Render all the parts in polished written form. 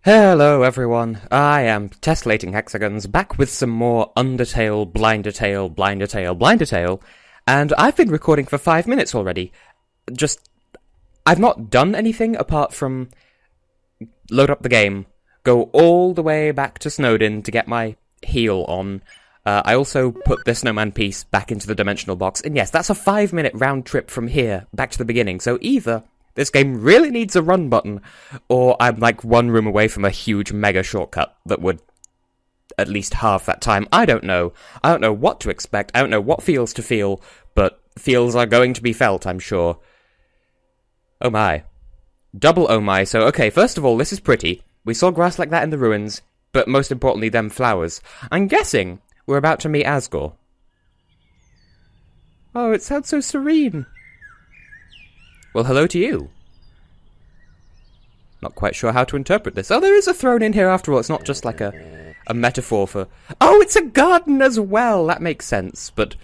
Hello everyone, I am Tessellating Hexagons, back with some more Undertale, Blindertale, and I've been recording for 5 minutes already. I've not done anything apart from load up the game, go all the way back to Snowdin to get my heal on. I also put the snowman piece back into the dimensional box, and yes, that's a 5-minute round trip from here back to the beginning, so either this game really needs a run button, or I'm like one room away from a huge mega shortcut that would at least halve that time. I don't know. I don't know what to expect. I don't know what feels to feel, but feels are going to be felt, I'm sure. Oh my. Double oh my. So, okay, first of all, this is pretty. We saw grass like that in the ruins, but most importantly, them flowers. I'm guessing we're about to meet Asgore. Oh, it sounds so serene. Well, hello to you. Not quite sure how to interpret this. Oh, there is a throne in here after all. It's not just like a metaphor for... Oh, it's a garden as well! That makes sense, but...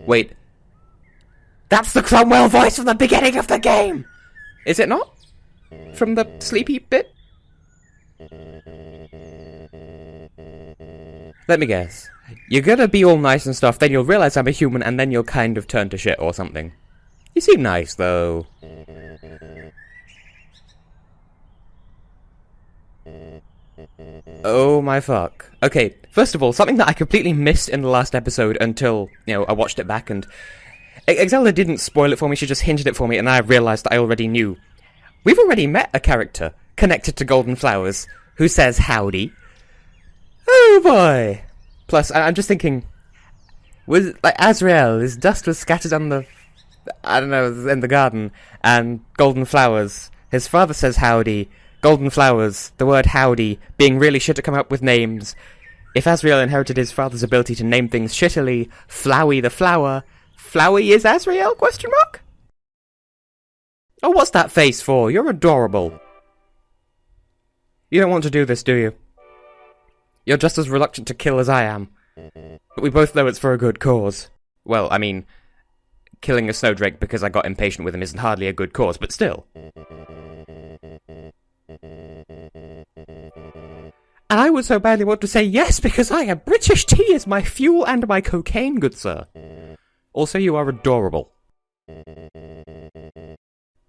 Wait. That's the Cromwell voice from the beginning of the game! Is it not? From the sleepy bit? Let me guess. You're gonna be all nice and stuff, then you'll realize I'm a human, and then you'll kind of turn to shit or something. You seem nice, though. Oh my fuck. Okay, first of all, something that I completely missed in the last episode until, I watched it back and... Exelda didn't spoil it for me, she just hinted it for me, and I realised that I already knew. We've already met a character connected to Golden Flowers who says howdy. Oh boy! Plus, I'm just thinking... Azrael, his dust was scattered on the... I don't know, in the garden, and Golden Flowers. His father says howdy. Golden Flowers, the word howdy, being really shit to come up with names. If Azrael inherited his father's ability to name things shittily, Flowey the flower, Flowey is Azrael, question mark? Oh, what's that face for? You're adorable. You don't want to do this, do you? You're just as reluctant to kill as I am. But we both know it's for a good cause. Well, I mean... Killing a snowdrake because I got impatient with him isn't hardly a good cause, but still. And I would so badly want to say yes, because I am British tea is my fuel and my cocaine, good sir. Also, you are adorable.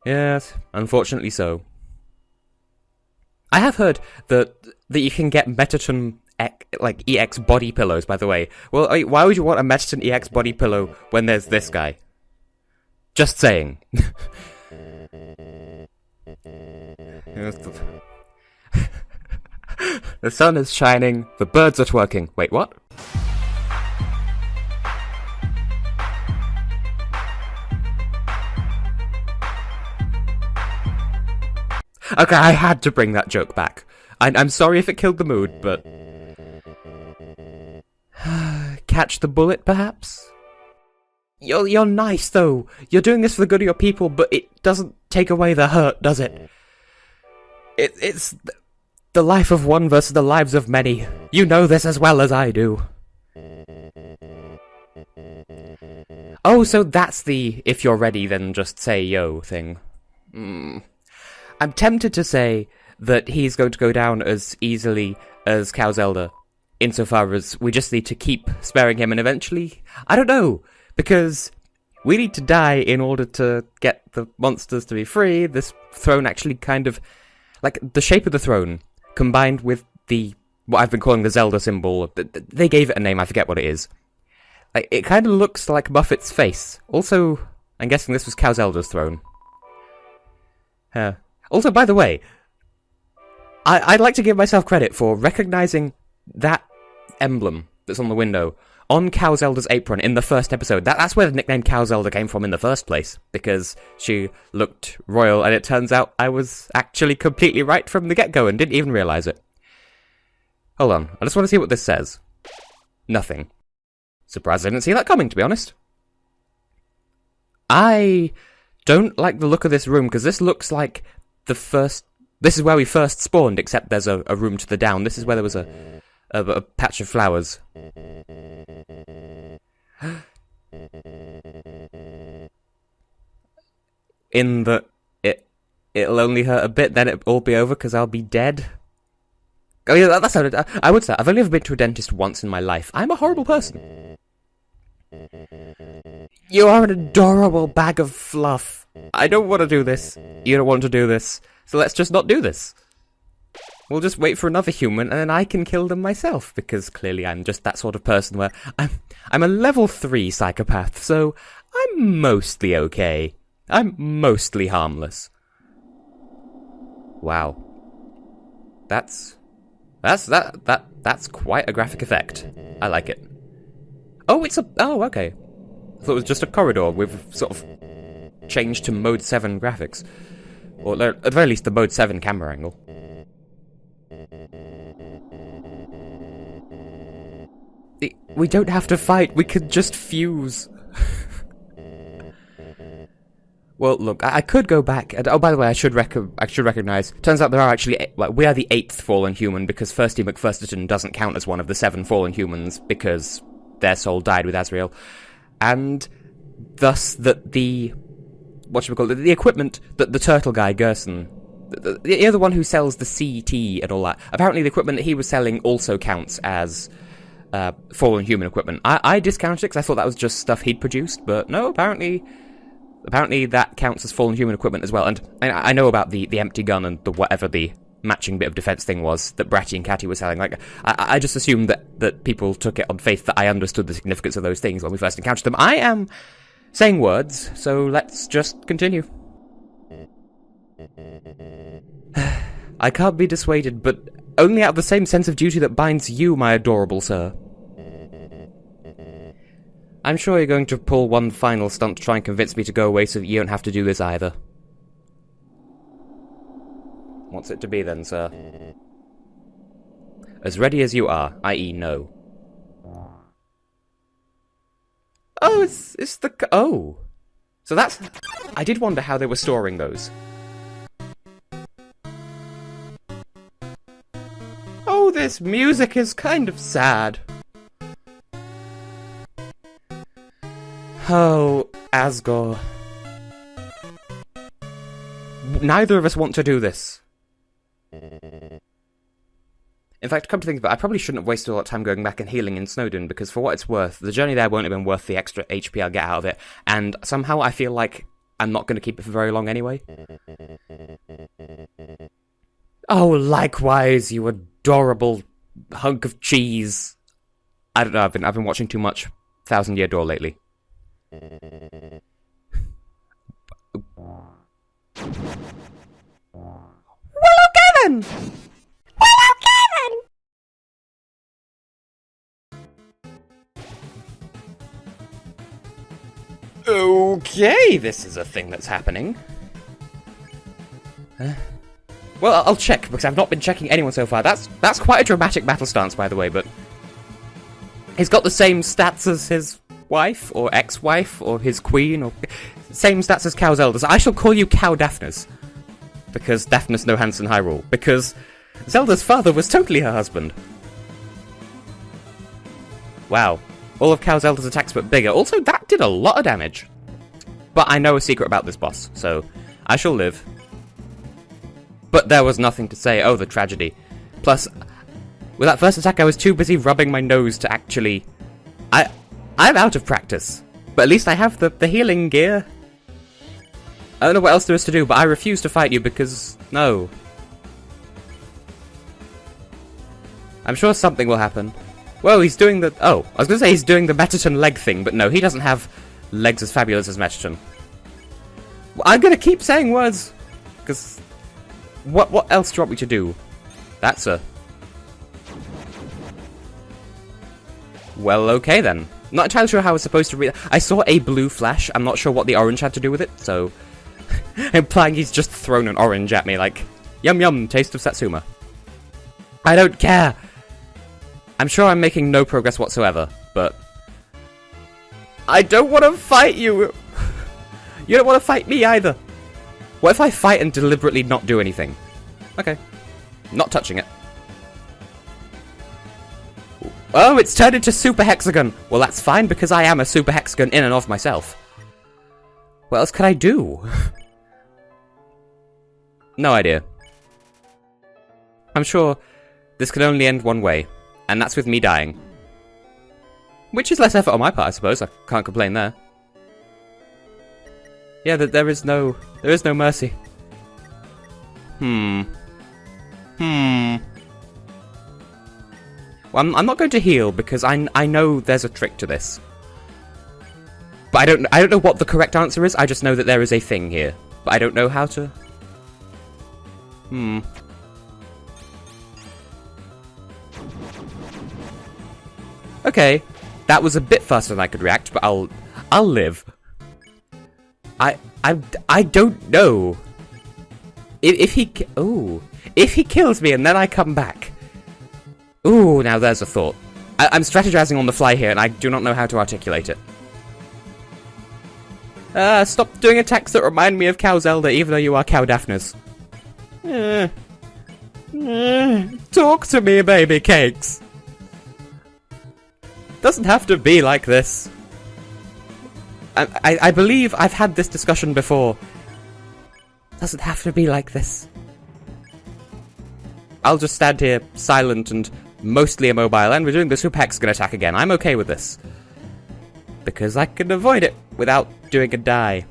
Yes, unfortunately so. I have heard that you can get Metaton EX body pillows, by the way. Well, why would you want a Metaton EX body pillow when there's this guy? Just saying. The sun is shining, the birds are twerking. Wait, what? Okay, I had to bring that joke back. I'm sorry if it killed the mood, but... Catch the bullet, perhaps? You're nice, though. You're doing this for the good of your people, but it doesn't take away the hurt, does it? It's the life of one versus the lives of many. You know this as well as I do. Oh, so that's the if you're ready, then just say yo thing. I'm tempted to say that he's going to go down as easily as Cow Zelda, insofar as we just need to keep sparing him, and eventually, I don't know, because we need to die in order to get the monsters to be free. This throne actually kind of, like, the shape of the throne, combined with what I've been calling the Zelda symbol, they gave it a name, I forget what it is. Like, it kind of looks like Muffet's face. Also, I'm guessing this was Cow Zelda's throne. Also, by the way, I'd like to give myself credit for recognizing that emblem that's on the window on Cow Zelda's apron in the first episode. That's where the nickname Cow Zelda came from in the first place, because she looked royal, and it turns out I was actually completely right from the get-go and didn't even realize it. Hold on, I just want to see what this says. Nothing. Surprised I didn't see that coming, to be honest. I don't like the look of this room, because this looks like the first... This is where we first spawned, except there's a room to the down. This is where there was a patch of flowers. In that it'll only hurt a bit, then it'll all be over, because I'll be dead. Oh yeah, that's how I would say. I've only ever been to a dentist once in my life. I'm a horrible person. You are an adorable bag of fluff. I don't want to do this. You don't want to do this. So let's just not do this. We'll just wait for another human, and then I can kill them myself, because clearly I'm just that sort of person where I'm a level 3 psychopath, so I'm mostly okay. I'm mostly harmless. Wow. That's quite a graphic effect. I like it. Oh, okay. I thought it was just a corridor with sort of changed to mode 7 graphics. Or at the very least, the mode 7 camera angle. We don't have to fight, we could just fuse. Well, look, I could go back, and, oh, by the way, I should recognize, turns out there are actually, we are the 8th fallen human, because Thirsty McFirsterton doesn't count as one of the 7 fallen humans, because their soul died with Azrael, and thus that the equipment that the turtle guy, Gerson, the other one who sells the CT and all that, apparently the equipment that he was selling also counts as fallen human equipment. I discounted it because I thought that was just stuff he'd produced, but no, apparently that counts as fallen human equipment as well. And I know about the empty gun and the whatever the matching bit of defense thing was that Bratty and Catty were selling. Like, I just assumed that people took it on faith that I understood the significance of those things when we first encountered them. I am saying words, so let's just continue. I can't be dissuaded, but only out of the same sense of duty that binds you, my adorable sir. I'm sure you're going to pull one final stunt to try and convince me to go away so that you don't have to do this either. What's it to be then, sir? As ready as you are, i.e. no. Oh, it's the... Oh. So that's... I did wonder how they were storing those. Oh, this music is kind of sad. Oh, Asgore. Neither of us want to do this. In fact, come to think of it, I probably shouldn't have wasted a lot of time going back and healing in Snowdin, because for what it's worth, the journey there won't have been worth the extra HP I'll get out of it, and somehow I feel like I'm not going to keep it for very long anyway. Oh, likewise, you adorable hunk of cheese. I don't know, I've been watching too much 1000 Year Door lately. Well, okay then! Okay, this is a thing that's happening. Well, I'll check, because I've not been checking anyone so far. That's quite a dramatic battle stance, by the way, but... He's got the same stats as his wife, or ex-wife, or his queen, or... Same stats as Cow Zelda, so I shall call you Cow Daphnis. Because Daphnis no Hansen Hyrule. Because Zelda's father was totally her husband. Wow. All of Cow Zelda's attacks but bigger. Also, that did a lot of damage. But I know a secret about this boss, so I shall live. But there was nothing to say. Oh, the tragedy. Plus, with that first attack, I was too busy rubbing my nose to actually... I'm out of practice. But at least I have the healing gear. I don't know what else there is to do, but I refuse to fight you because... No. I'm sure something will happen. Well, he's doing the... Oh, I was going to say he's doing the Mettaton leg thing, but no, he doesn't have legs as fabulous as Mettaton. I'm going to keep saying words, because... What else do you want me to do? That's a... Well, okay then. Not entirely sure how I was supposed to read... I saw a blue flash, I'm not sure what the orange had to do with it, so... Implying he's just thrown an orange at me, like... Yum yum, taste of Satsuma. I don't care! I'm sure I'm making no progress whatsoever, but... I don't want to fight you! You don't want to fight me either! What if I fight and deliberately not do anything? Okay. Not touching it. Oh, it's turned into Super Hexagon! Well, that's fine, because I am a Super Hexagon in and of myself. What else could I do? No idea. I'm sure this can only end one way, and that's with me dying. Which is less effort on my part, I suppose. I can't complain there. Yeah, there is no mercy. Well, I'm not going to heal because I know there's a trick to this. But I don't know what the correct answer is. I just know that there is a thing here, but I don't know how to. Okay, that was a bit faster than I could react, but I'll live. I don't know. If he kills me and then I come back. Ooh, now there's a thought. I'm strategizing on the fly here and I do not know how to articulate it. Stop doing attacks that remind me of Cow Zelda, even though you are Cow Daphnis. Talk to me, baby cakes. Doesn't have to be like this. I believe I've had this discussion before. Doesn't have to be like this. I'll just stand here, silent and mostly immobile, and we're doing the Super Hexagon attack again. I'm okay with this. Because I can avoid it without doing a die.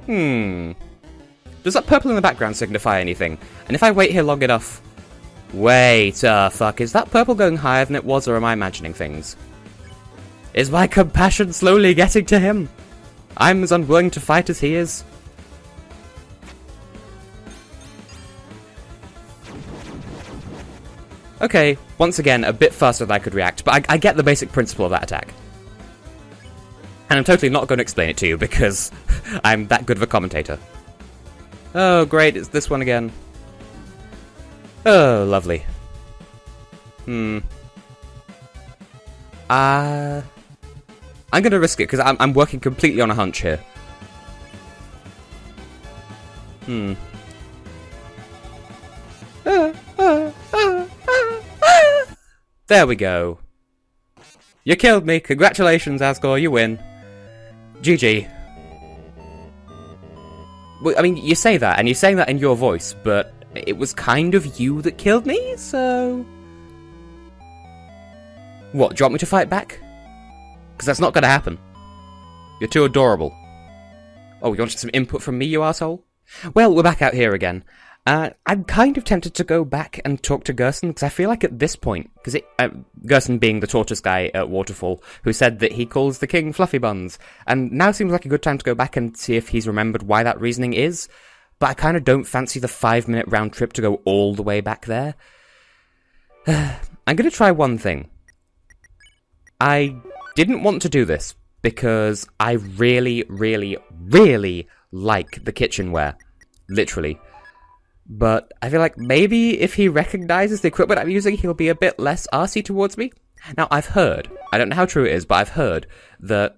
Does that purple in the background signify anything? And if I wait here long enough... Wait fuck, is that purple going higher than it was, or am I imagining things? Is my compassion slowly getting to him? I'm as unwilling to fight as he is. Okay, once again, a bit faster than I could react, but I get the basic principle of that attack. And I'm totally not going to explain it to you, because I'm that good of a commentator. Oh, great, it's this one again. Oh, lovely. I'm gonna risk it, because I'm working completely on a hunch here. There we go. You killed me. Congratulations, Asgore, you win. GG. Well, I mean, you say that, and you're saying that in your voice, but it was kind of you that killed me, so... What, do you want me to fight back? Because that's not going to happen. You're too adorable. Oh, you wanted some input from me, you arsehole? Well, we're back out here again. I'm kind of tempted to go back and talk to Gerson, because I feel like at this point... Because Gerson being the tortoise guy at Waterfall, who said that he calls the king Fluffy Buns. And now seems like a good time to go back and see if he's remembered why that reasoning is. But I kind of don't fancy the 5-minute round trip to go all the way back there. I'm going to try one thing. I didn't want to do this, because I really, really, really like the kitchenware. Literally. But I feel like maybe if he recognizes the equipment I'm using, he'll be a bit less arsey towards me. Now, I've heard, I don't know how true it is, but I've heard that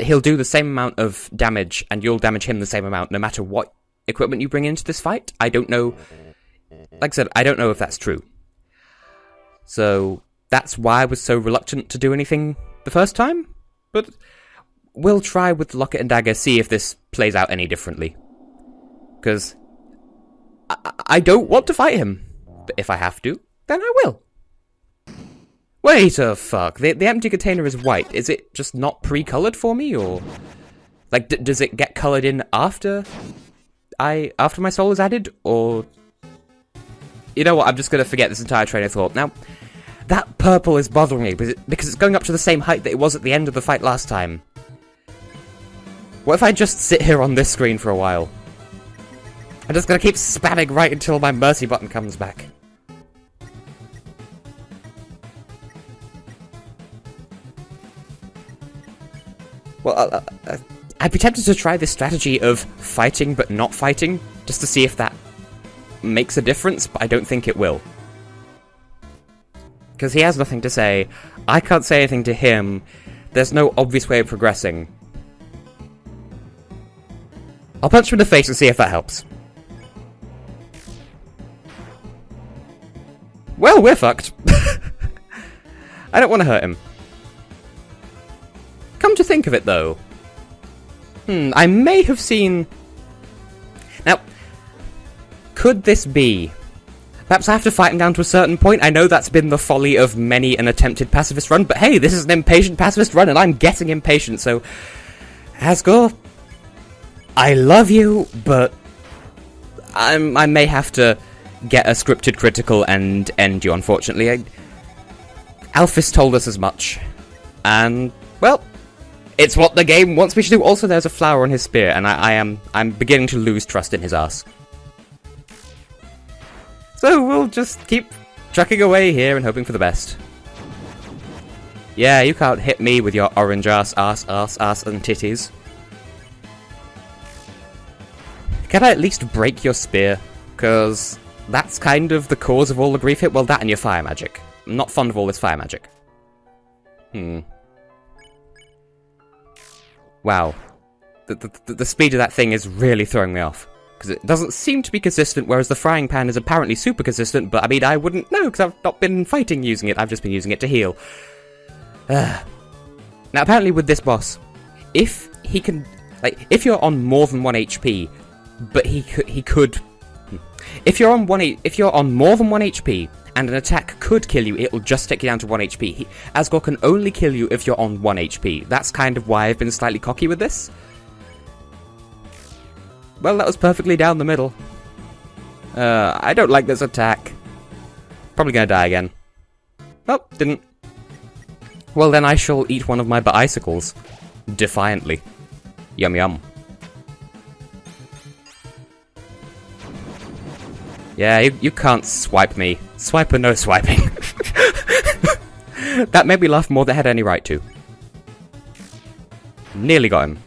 he'll do the same amount of damage, and you'll damage him the same amount, no matter what equipment you bring into this fight. I don't know. Like I said, I don't know if that's true. So, that's why I was so reluctant to do anything the first time. But we'll try with the Locket and Dagger, see if this plays out any differently. Because I don't want to fight him. But if I have to, then I will. Wait a fuck. The empty container is white. Is it just not pre-colored for me, or... Like, does it get colored in after my soul is added, or... You know what, I'm just gonna forget this entire train of thought. Now, that purple is bothering me, because it's going up to the same height that it was at the end of the fight last time. What if I just sit here on this screen for a while? I'm just gonna keep spamming right until my mercy button comes back. Well, I'd be tempted to try this strategy of fighting but not fighting, just to see if that makes a difference, but I don't think it will. Because he has nothing to say, I can't say anything to him, there's no obvious way of progressing. I'll punch him in the face and see if that helps. Well, we're fucked. I don't want to hurt him. Come to think of it, though. I may have seen... Now, could this be... Perhaps I have to fight him down to a certain point. I know that's been the folly of many an attempted pacifist run, but hey, this is an impatient pacifist run, and I'm getting impatient, so... Asgore, I love you, but... I may have to get a scripted critical and end you, unfortunately. Alphys told us as much. And, well... It's what the game wants me to do. Also, there's a flower on his spear, and I'm beginning to lose trust in his ass. So we'll just keep trucking away here and hoping for the best. Yeah, you can't hit me with your orange ass, and titties. Can I at least break your spear? Because that's kind of the cause of all the grief hit. Well, that and your fire magic. I'm not fond of all this fire magic. Wow. The speed of that thing is really throwing me off. Because it doesn't seem to be consistent, whereas the frying pan is apparently super consistent, but I mean, I wouldn't know, because I've not been fighting using it, I've just been using it to heal. Now, apparently with this boss, if he can... Like, if you're on more than 1 HP, but he could... If you're on more than 1 HP, and an attack could kill you, it'll just take you down to 1 HP. Asgore can only kill you if you're on 1 HP. That's kind of why I've been slightly cocky with this. Well, that was perfectly down the middle. I don't like this attack. Probably gonna die again. Oh, didn't. Well, then I shall eat one of my bicycles. Defiantly. Yum yum. Yeah, you can't swipe me. Swipe or no swiping. That made me laugh more than I had any right to. Nearly got him.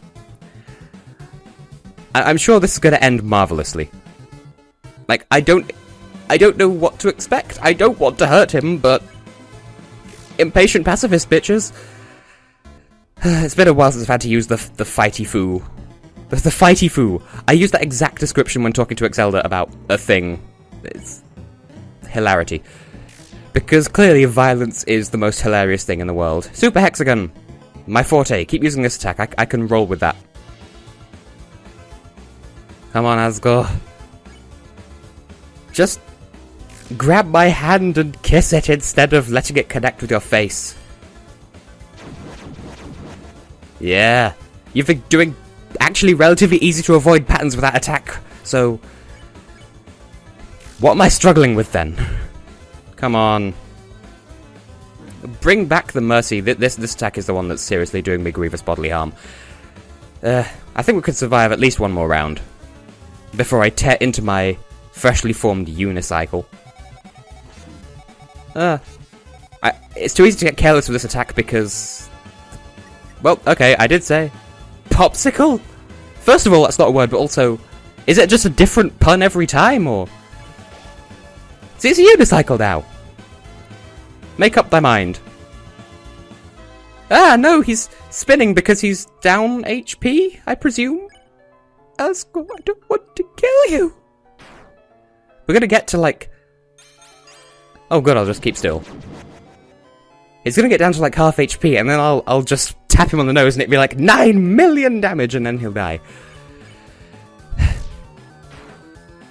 I'm sure this is going to end marvelously. Like, I don't know what to expect. I don't want to hurt him, but... Impatient pacifist, bitches. It's been a while since I've had to use the fighty foo. The fighty foo. I used that exact description when talking to Exelda about a thing. It's... hilarity. Because clearly violence is the most hilarious thing in the world. Super Hexagon! My forte. Keep using this attack. I can roll with that. Come on, Asgore. Just grab my hand and kiss it instead of letting it connect with your face. Yeah. You've been doing actually relatively easy to avoid patterns with that attack, so... What am I struggling with then? Come on. Bring back the mercy. This attack is the one that's seriously doing me grievous bodily harm. I think we could survive at least one more round. Before I tear into my freshly formed unicycle. It's too easy to get careless with this attack because... Well, okay, I did say... Popsicle? First of all, that's not a word, but also... Is it just a different pun every time, or... See, it's a unicycle now! Make up thy mind. Ah, no, he's spinning because he's down HP, I presume? Asgore, I don't want to kill you! We're gonna get to, like... Oh good, I'll just keep still. He's gonna get down to, like, half HP, and then I'll just tap him on the nose, and it'll be like 9 million damage, and then he'll die.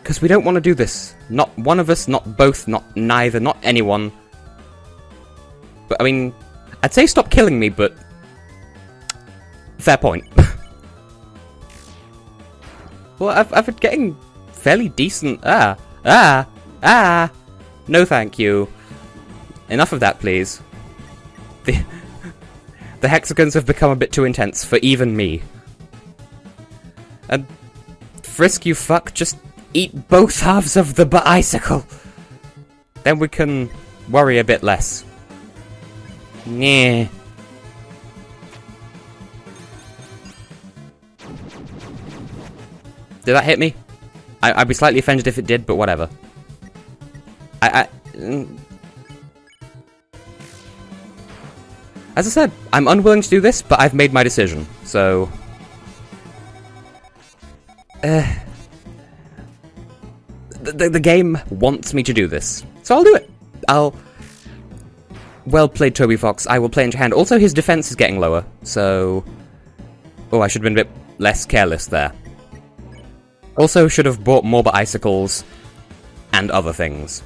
Because we don't want to do this. Not one of us, not both, not neither, not anyone. But, I mean... I'd say stop killing me, but... Fair point. Well, I've been getting fairly decent... No thank you. Enough of that, please. The hexagons have become a bit too intense for even me. And... Frisk, you fuck, just eat both halves of the bicycle. Then we can worry a bit less. Yeah. Did that hit me? I'd be slightly offended if it did, but whatever. As I said, I'm unwilling to do this, but I've made my decision, so... The game wants me to do this, so I'll do it. Well played, Toby Fox. I will play into your hand. Also, his defense is getting lower, so... Oh, I should have been a bit less careless there. Also, should have bought more icicles and other things.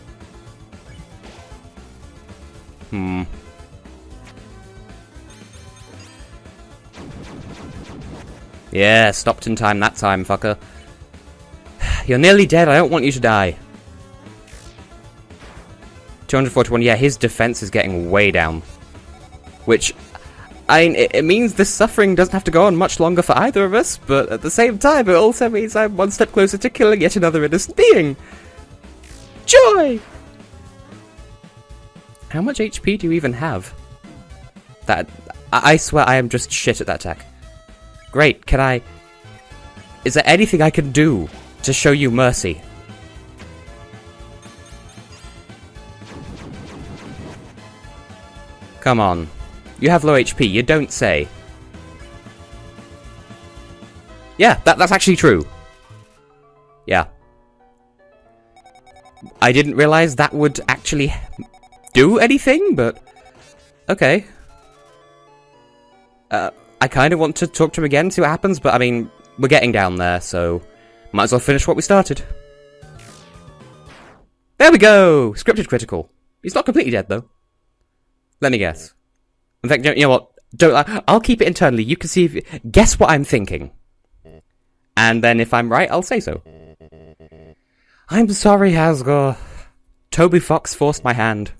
Yeah, stopped in time that time, fucker. You're nearly dead, I don't want you to die. 241, yeah, his defense is getting way down. Which, I mean, it means this suffering doesn't have to go on much longer for either of us, but at the same time, it also means I'm one step closer to killing yet another innocent being. Joy! How much HP do you even have? I swear I am just shit at that attack. Great, is there anything I can do to show you mercy? Come on. You have low HP, you don't say. Yeah, that's actually true. Yeah. I didn't realize that would actually do anything, but... Okay. I kind of want to talk to him again, see what happens, but I mean, we're getting down there, so... Might as well finish what we started. There we go! Scripted critical. He's not completely dead, though. Let me guess. In fact, you know what? I'll keep it internally. You can see if... Guess what I'm thinking. And then if I'm right, I'll say so. I'm sorry, Asgore. Toby Fox forced my hand.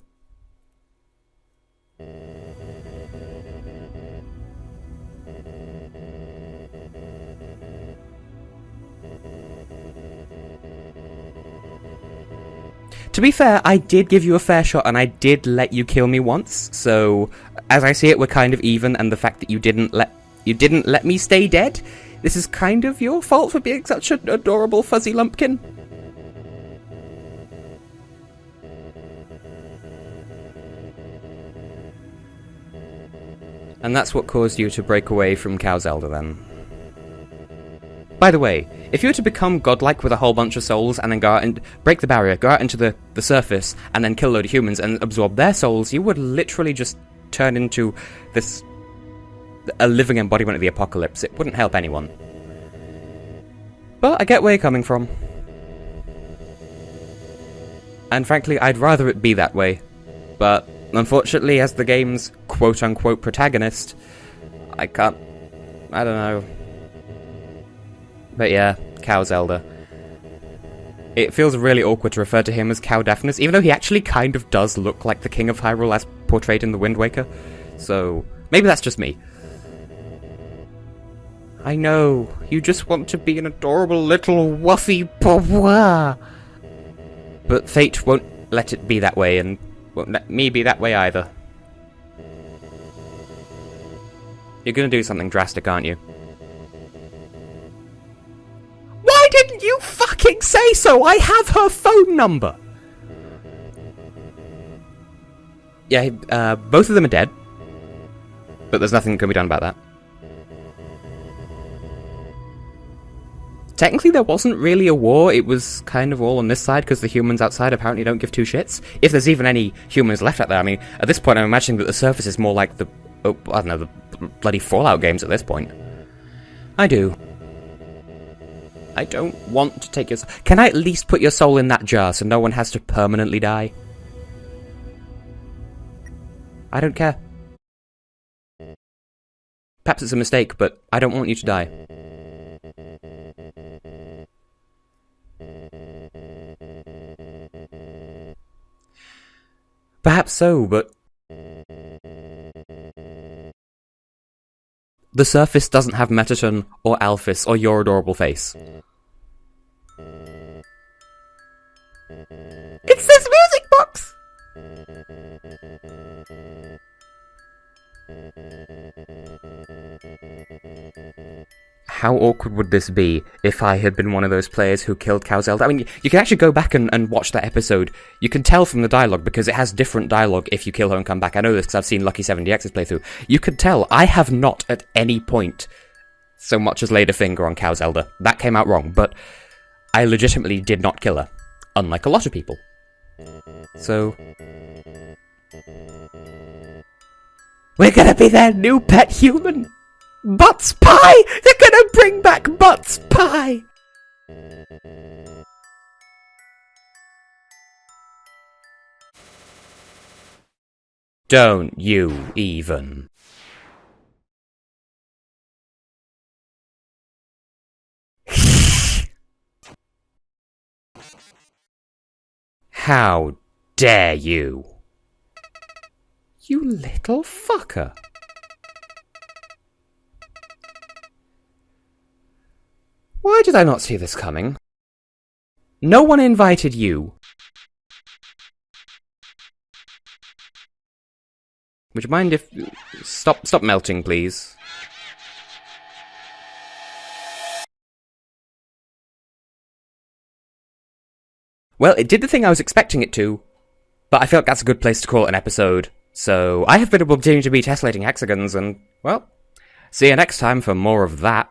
To be fair, I did give you a fair shot, and I did let you kill me once, so as I see it, we're kind of even, and the fact that you didn't let me stay dead, this is kind of your fault for being such an adorable fuzzy lumpkin. And that's what caused you to break away from Cow Zelda, then. By the way, if you were to become godlike with a whole bunch of souls and then go out and break the barrier, go out into the surface, and then kill a load of humans and absorb their souls, you would literally just turn into a living embodiment of the apocalypse. It wouldn't help anyone. But I get where you're coming from. And frankly, I'd rather it be that way. But unfortunately, as the game's quote-unquote protagonist, I don't know. But yeah, Cow Zelda. It feels really awkward to refer to him as Cow Deafness, even though he actually kind of does look like the King of Hyrule as portrayed in The Wind Waker. So, maybe that's just me. I know, you just want to be an adorable little wuffy pourboire. But fate won't let it be that way, and won't let me be that way either. You're gonna do something drastic, aren't you? Why didn't you fucking say so? I have her phone number! Yeah, both of them are dead. But there's nothing that can be done about that. Technically, there wasn't really a war. It was kind of all on this side, because the humans outside apparently don't give two shits. If there's even any humans left out there. I mean, at this point, I'm imagining that the surface is more like the... Oh, I don't know, the bloody Fallout games at this point. I do. I don't want to take your... Can I at least put your soul in that jar so no one has to permanently die? I don't care. Perhaps it's a mistake, but I don't want you to die. Perhaps so, but... The surface doesn't have Metaton, or Alphys, or your adorable face. It's this music box! How awkward would this be if I had been one of those players who killed Cow Zelda? I mean, you can actually go back and watch that episode. You can tell from the dialogue, because it has different dialogue if you kill her and come back. I know this because I've seen Lucky70X's playthrough. You could tell I have not at any point so much as laid a finger on Cow Zelda. That came out wrong, but I legitimately did not kill her, unlike a lot of people. So... we're gonna be their new pet human! Butts Pie! They're gonna bring back Butts Pie! Don't you even. How dare you? You little fucker. Why did I not see this coming? No one invited you. Would you mind if... Stop melting, please. Well, it did the thing I was expecting it to, but I feel like that's a good place to call it an episode. So, I have been able to continue to be tessellating hexagons, and, well, see you next time for more of that.